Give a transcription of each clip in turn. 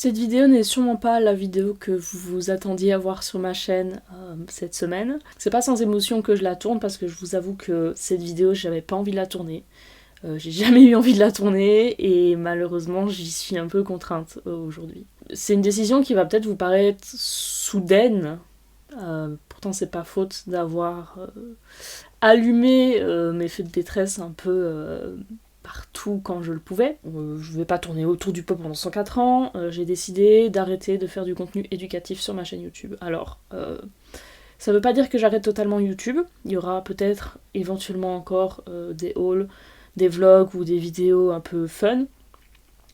Cette vidéo n'est sûrement pas la vidéo que vous vous attendiez à voir sur ma chaîne cette semaine. C'est pas sans émotion que je la tourne parce que je vous avoue que cette vidéo, j'avais pas envie de la tourner. J'ai jamais eu envie de la tourner et malheureusement j'y suis un peu contrainte aujourd'hui. C'est une décision qui va peut-être vous paraître soudaine, pourtant c'est pas faute d'avoir allumé mes feux de détresse un peu partout quand je le pouvais. Je vais pas tourner autour du pot pendant 104 ans, j'ai décidé d'arrêter de faire du contenu éducatif sur ma chaîne YouTube. Alors, ça veut pas dire que j'arrête totalement YouTube, il y aura peut-être éventuellement encore des hauls, des vlogs ou des vidéos un peu fun,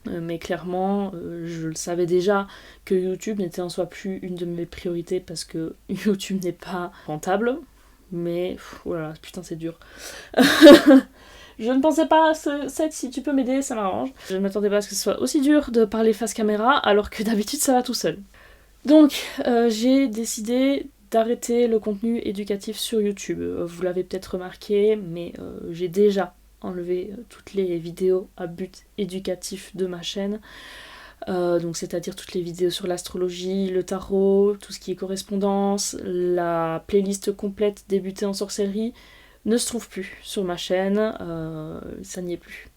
mais clairement je le savais déjà que YouTube n'était en soi plus une de mes priorités parce que YouTube n'est pas rentable, mais voilà, putain c'est dur. Je ne pensais pas, Seth, si tu peux m'aider, ça m'arrange. Je ne m'attendais pas à ce que ce soit aussi dur de parler face caméra, alors que d'habitude ça va tout seul. Donc, j'ai décidé d'arrêter le contenu éducatif sur YouTube. Vous l'avez peut-être remarqué, mais j'ai déjà enlevé toutes les vidéos à but éducatif de ma chaîne. Donc c'est-à-dire toutes les vidéos sur l'astrologie, le tarot, tout ce qui est correspondance, la playlist complète débutée en sorcellerie ne se trouve plus sur ma chaîne, ça n'y est plus.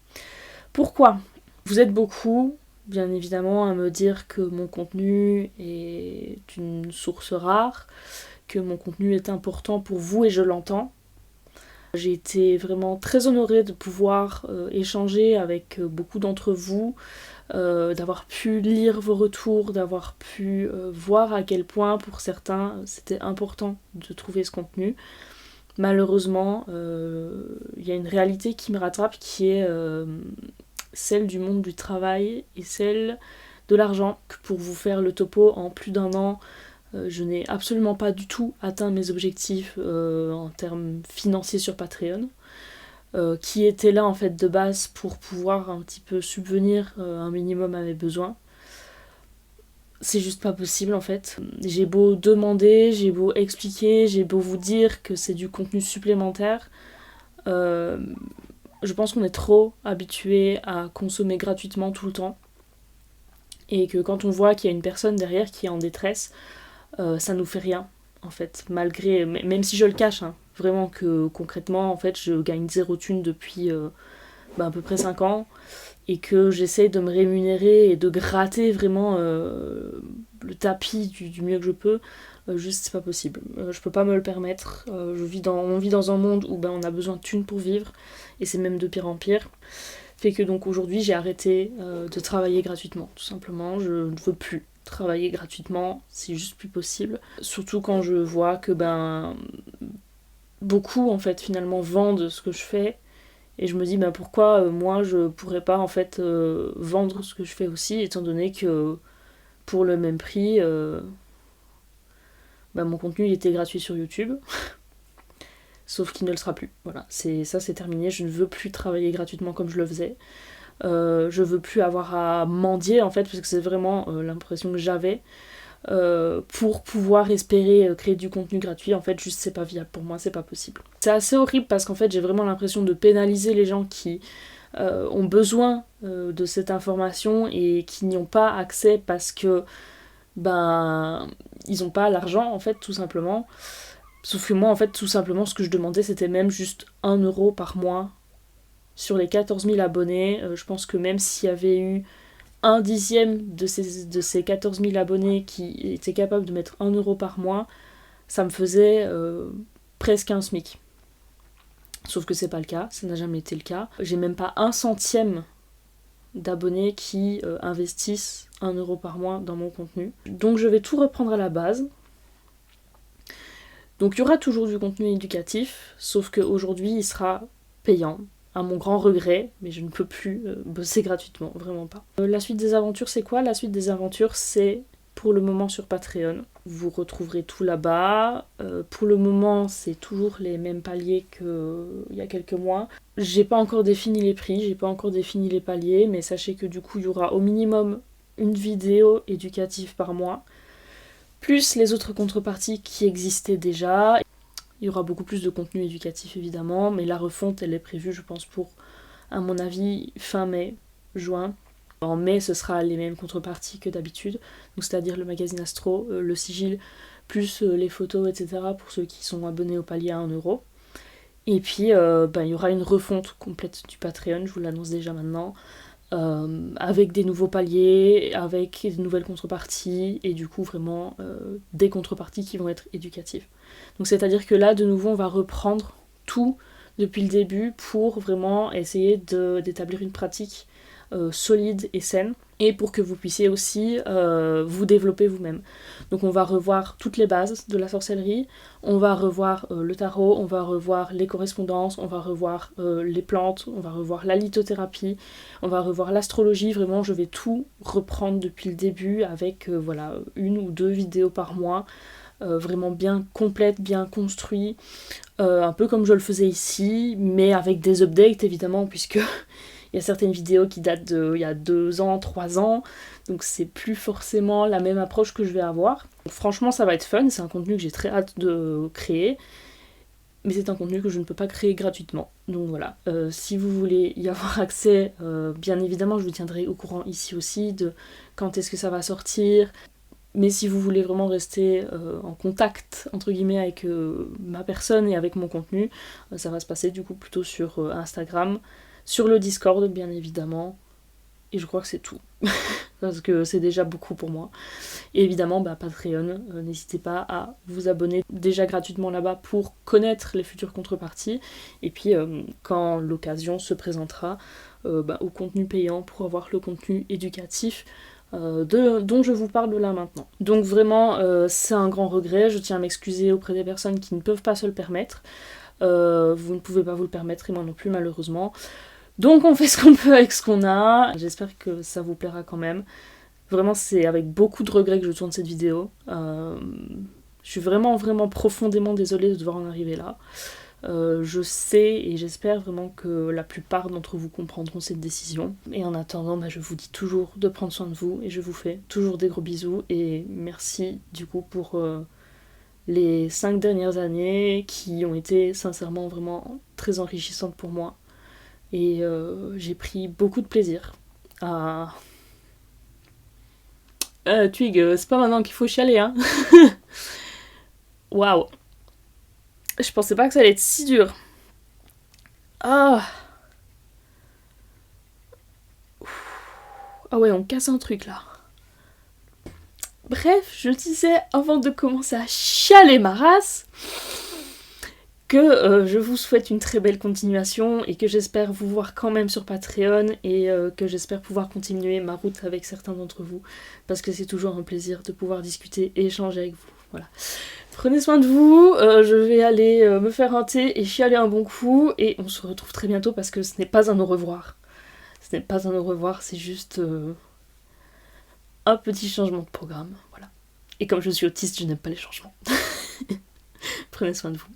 Pourquoi ? Vous êtes beaucoup, bien évidemment, à me dire que mon contenu est une source rare, que mon contenu est important pour vous et je l'entends. J'ai été vraiment très honorée de pouvoir échanger avec beaucoup d'entre vous, d'avoir pu lire vos retours, d'avoir pu voir à quel point pour certains c'était important de trouver ce contenu. Malheureusement, il y a une réalité qui me rattrape qui est celle du monde du travail et celle de l'argent. Que pour vous faire le topo, en plus d'un an, je n'ai absolument pas du tout atteint mes objectifs en termes financiers sur Patreon, qui étaient là en fait de base pour pouvoir un petit peu subvenir un minimum à mes besoins. C'est juste pas possible en fait. J'ai beau demander, j'ai beau expliquer, j'ai beau vous dire que c'est du contenu supplémentaire. Je pense qu'on est trop habitué à consommer gratuitement tout le temps. Et que quand on voit qu'il y a une personne derrière qui est en détresse, ça nous fait rien en fait. Malgré, même si je le cache, hein, vraiment que concrètement en fait je gagne zéro thune depuis à peu près 5 ans. Et que j'essaye de me rémunérer et de gratter vraiment le tapis du mieux que je peux, juste c'est pas possible. Je peux pas me le permettre. On vit dans un monde où on a besoin de thunes pour vivre, et c'est même de pire en pire. Fait que donc aujourd'hui j'ai arrêté de travailler gratuitement, tout simplement. Je ne veux plus travailler gratuitement, c'est juste plus possible. Surtout quand je vois que beaucoup en fait finalement vendent ce que je fais. Et je me dis pourquoi moi je pourrais pas en fait vendre ce que je fais aussi, étant donné que pour le même prix mon contenu il était gratuit sur YouTube. Sauf qu'il ne le sera plus. Voilà, c'est terminé, je ne veux plus travailler gratuitement comme je le faisais. Je veux plus avoir à mendier en fait, parce que c'est vraiment l'impression que j'avais. Pour pouvoir espérer créer du contenu gratuit, en fait juste c'est pas viable pour moi, c'est pas possible. C'est assez horrible parce qu'en fait j'ai vraiment l'impression de pénaliser les gens qui ont besoin de cette information et qui n'y ont pas accès parce que ils ont pas l'argent en fait tout simplement. Sauf que moi en fait tout simplement ce que je demandais c'était même juste 1€ par mois sur les 14 000 abonnés. Je pense que même s'il y avait eu 1/10 de ces 14 000 abonnés qui étaient capables de mettre 1€ par mois, ça me faisait presque un SMIC. Sauf que c'est pas le cas, ça n'a jamais été le cas. J'ai même pas 1 centième d'abonnés qui investissent 1€ par mois dans mon contenu. Donc je vais tout reprendre à la base. Donc il y aura toujours du contenu éducatif, sauf qu'aujourd'hui il sera payant. À mon grand regret, mais je ne peux plus bosser gratuitement, vraiment pas. La suite des aventures, c'est quoi ? La suite des aventures, c'est pour le moment sur Patreon. Vous retrouverez tout là-bas. Pour le moment, c'est toujours les mêmes paliers qu'il y a quelques mois. J'ai pas encore défini les prix, j'ai pas encore défini les paliers, mais sachez que du coup, il y aura au minimum une vidéo éducative par mois, plus les autres contreparties qui existaient déjà. Il y aura beaucoup plus de contenu éducatif évidemment, mais la refonte elle est prévue je pense pour, à mon avis, fin mai, juin. En mai, ce sera les mêmes contreparties que d'habitude, donc c'est-à-dire le magazine Astro, le sigil, plus les photos, etc. pour ceux qui sont abonnés au palier à 1€. Et puis, il y aura une refonte complète du Patreon, je vous l'annonce déjà maintenant, avec des nouveaux paliers, avec des nouvelles contreparties, et du coup vraiment des contreparties qui vont être éducatives. Donc c'est-à-dire que là, de nouveau, on va reprendre tout depuis le début pour vraiment essayer d'établir une pratique solide et saine, et pour que vous puissiez aussi vous développer vous-même. Donc on va revoir toutes les bases de la sorcellerie, on va revoir le tarot, on va revoir les correspondances, on va revoir les plantes, on va revoir la lithothérapie, on va revoir l'astrologie. Vraiment, je vais tout reprendre depuis le début avec voilà, 1 ou 2 vidéos par mois, vraiment bien complètes, bien construites, un peu comme je le faisais ici, mais avec des updates évidemment, puisque il y a certaines vidéos qui datent d'il y a 2 ans, 3 ans, donc c'est plus forcément la même approche que je vais avoir. Donc, franchement, ça va être fun, c'est un contenu que j'ai très hâte de créer, mais c'est un contenu que je ne peux pas créer gratuitement. Donc voilà, si vous voulez y avoir accès, bien évidemment, je vous tiendrai au courant ici aussi de quand est-ce que ça va sortir. Mais si vous voulez vraiment rester en contact, entre guillemets, avec ma personne et avec mon contenu, ça va se passer du coup plutôt sur Instagram, sur le Discord bien évidemment, et je crois que c'est tout, parce que c'est déjà beaucoup pour moi. Et évidemment, Patreon, n'hésitez pas à vous abonner déjà gratuitement là-bas pour connaître les futures contreparties, et puis quand l'occasion se présentera, au contenu payant pour avoir le contenu éducatif dont je vous parle là maintenant. Donc vraiment, c'est un grand regret, je tiens à m'excuser auprès des personnes qui ne peuvent pas se le permettre. Vous ne pouvez pas vous le permettre, et moi non plus malheureusement. Donc on fait ce qu'on peut avec ce qu'on a. J'espère que ça vous plaira quand même. Vraiment, c'est avec beaucoup de regrets que je tourne cette vidéo. Je suis vraiment profondément désolée de devoir en arriver là. Je sais et j'espère vraiment que la plupart d'entre vous comprendront cette décision. Et en attendant, je vous dis toujours de prendre soin de vous, et je vous fais toujours des gros bisous, et merci du coup pour les 5 dernières années qui ont été sincèrement vraiment très enrichissantes pour moi. Et j'ai pris beaucoup de plaisir à... Twig, c'est pas maintenant qu'il faut chialer, hein. Waouh. Je pensais pas que ça allait être si dur. Ah. Ah ouais, on casse un truc là. Bref, je disais avant de commencer à chialer ma race que je vous souhaite une très belle continuation, et que j'espère vous voir quand même sur Patreon, et que j'espère pouvoir continuer ma route avec certains d'entre vous, parce que c'est toujours un plaisir de pouvoir discuter et échanger avec vous. Voilà. Prenez soin de vous, je vais aller me faire un thé et chialer un bon coup, et on se retrouve très bientôt, parce que ce n'est pas un au revoir. Ce n'est pas un au revoir, c'est juste un petit changement de programme. Voilà. Et comme je suis autiste, je n'aime pas les changements. Prenez soin de vous.